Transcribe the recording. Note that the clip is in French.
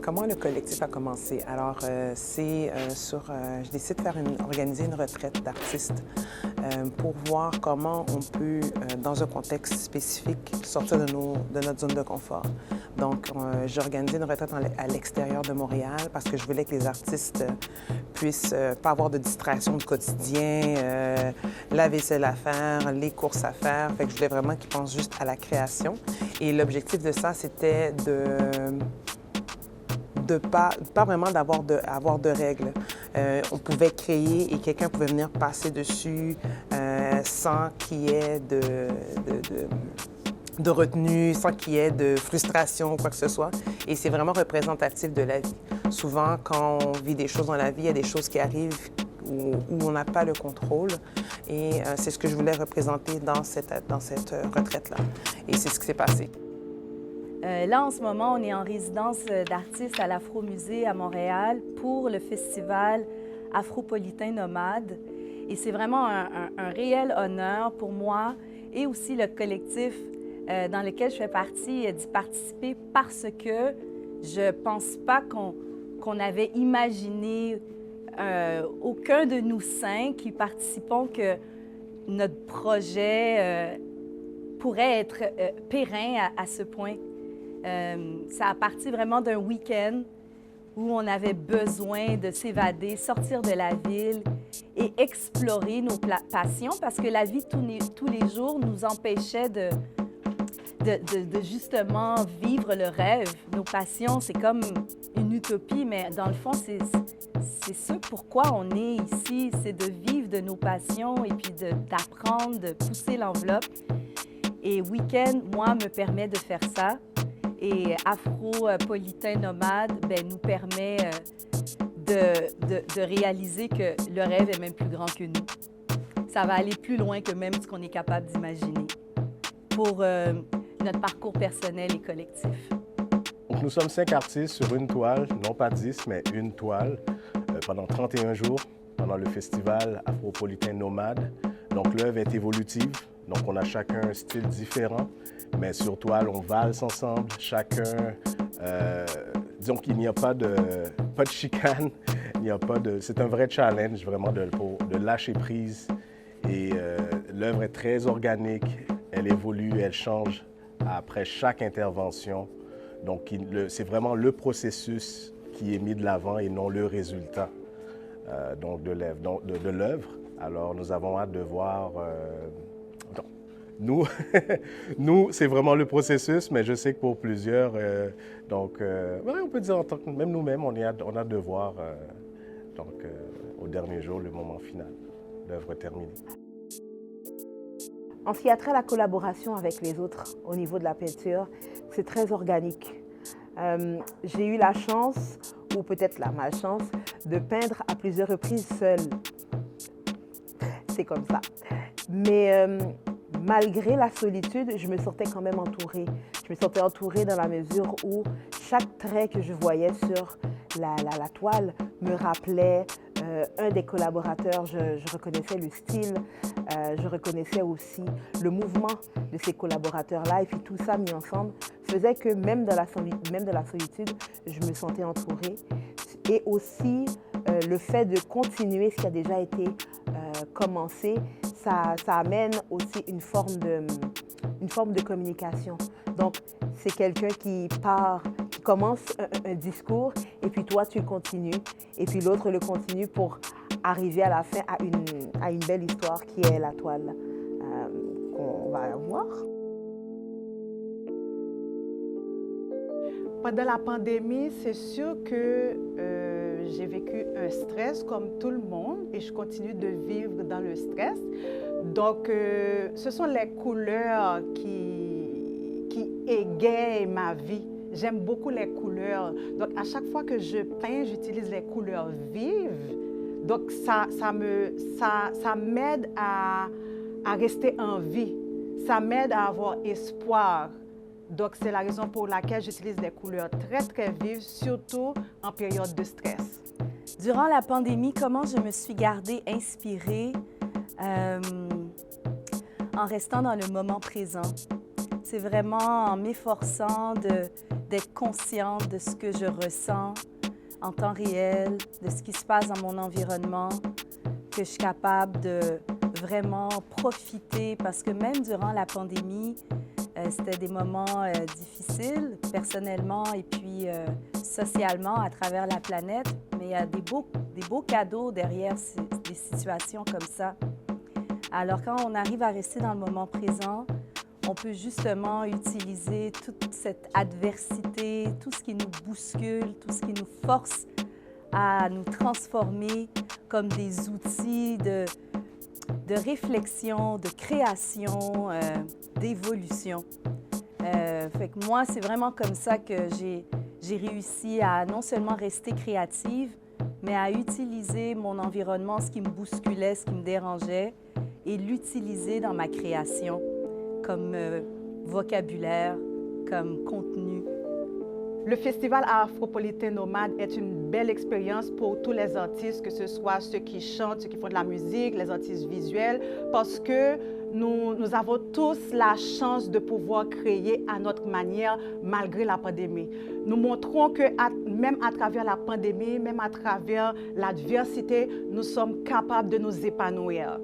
Comment le collectif a commencé? Alors, je décide de organiser une retraite d'artistes pour voir comment on peut, dans un contexte spécifique, sortir de notre zone de confort. Donc, j'ai organisé une retraite à l'extérieur de Montréal parce que je voulais que les artistes puissent pas avoir de distraction du quotidien, la vaisselle à faire, les courses à faire. Fait que je voulais vraiment qu'ils pensent juste à la création. Et l'objectif de ça, c'était de pas vraiment avoir de règles. On pouvait créer et quelqu'un pouvait venir passer dessus sans qu'il y ait de retenue, sans qu'il y ait de frustration ou quoi que ce soit. Et c'est vraiment représentatif de la vie. Souvent, quand on vit des choses dans la vie, il y a des choses qui arrivent où on n'a pas le contrôle. Et c'est ce que je voulais représenter dans cette retraite-là. Et c'est ce qui s'est passé. Là, en ce moment, on est en résidence d'artistes à l'Afro-Musée à Montréal pour le festival Afropolitain Nomade. Et c'est vraiment un réel honneur pour moi et aussi le collectif dans lequel je fais partie d'y participer parce que je pense pas qu'on avait imaginé, aucun de nous 5 qui participons, que notre projet pourrait être périn à ce point. Ça a parti vraiment d'un week-end où on avait besoin de s'évader, sortir de la ville et explorer nos passions parce que la vie tous les jours nous empêchait de justement vivre le rêve. Nos passions, c'est comme une utopie, mais dans le fond, c'est ce pourquoi on est ici, c'est de vivre de nos passions et puis d'apprendre, de pousser l'enveloppe. Et Week-end, moi, me permet de faire ça. Et Afropolitain Nomade nous permet de réaliser que le rêve est même plus grand que nous. Ça va aller plus loin que même ce qu'on est capable d'imaginer pour notre parcours personnel et collectif. Donc, nous sommes 5 artistes sur une toile, non pas 10, mais une toile, pendant 31 jours, pendant le festival Afropolitain Nomade. Donc, l'œuvre est évolutive. Donc, on a chacun un style différent, mais sur toile, on valse ensemble. Chacun, disons qu'il n'y a pas de chicane, c'est un vrai challenge, vraiment, de lâcher prise. Et l'œuvre est très organique, elle évolue, elle change après chaque intervention. Donc, c'est vraiment le processus qui est mis de l'avant et non le résultat de l'œuvre. Alors, nous avons hâte de voir... Nous, c'est vraiment le processus, mais je sais que pour plusieurs, on peut dire en tant que même nous-mêmes, on a de voir au dernier jour le moment final, l'œuvre terminée. En ce qui a trait à la collaboration avec les autres au niveau de la peinture, c'est très organique. J'ai eu la chance, ou peut-être la malchance, de peindre à plusieurs reprises seule. C'est comme ça. Mais malgré la solitude, je me sentais quand même entourée. Je me sentais entourée dans la mesure où chaque trait que je voyais sur la toile me rappelait un des collaborateurs. Je reconnaissais le style, je reconnaissais aussi le mouvement de ces collaborateurs-là. Et puis tout ça mis ensemble faisait que même de la solitude, je me sentais entourée. Et aussi le fait de continuer ce qui a déjà été commencé, ça amène aussi une forme de communication. Donc, c'est quelqu'un qui commence un discours et puis toi, tu le continues et puis l'autre le continue pour arriver à la fin à une belle histoire qui est la toile qu'on va voir. Pendant la pandémie, c'est sûr que j'ai vécu un stress comme tout le monde et je continue de vivre dans le stress. Donc, ce sont les couleurs qui égayent ma vie. J'aime beaucoup les couleurs. Donc, à chaque fois que je peins, j'utilise les couleurs vives. Donc, ça m'aide à rester en vie. Ça m'aide à avoir espoir. Donc, c'est la raison pour laquelle j'utilise des couleurs très, très vives, surtout en période de stress. Durant la pandémie, comment je me suis gardée inspirée en restant dans le moment présent. C'est vraiment en m'efforçant d'être consciente de ce que je ressens en temps réel, de ce qui se passe dans mon environnement, que je suis capable de vraiment profiter, parce que même durant la pandémie, c'était des moments difficiles, personnellement et puis socialement à travers la planète, mais il y a des beaux cadeaux derrière des situations comme ça. Alors quand on arrive à rester dans le moment présent, on peut justement utiliser toute cette adversité, tout ce qui nous bouscule, tout ce qui nous force à nous transformer comme des outils de réflexion, de création, d'évolution. Fait que moi, c'est vraiment comme ça que j'ai réussi à non seulement rester créative, mais à utiliser mon environnement, ce qui me bousculait, ce qui me dérangeait, et l'utiliser dans ma création comme vocabulaire, comme contenu. Le Festival Afropolitain Nomade est une belle expérience pour tous les artistes, que ce soit ceux qui chantent, ceux qui font de la musique, les artistes visuels, parce que nous avons tous la chance de pouvoir créer à notre manière malgré la pandémie. Nous montrons que même à travers la pandémie, même à travers l'adversité, nous sommes capables de nous épanouir.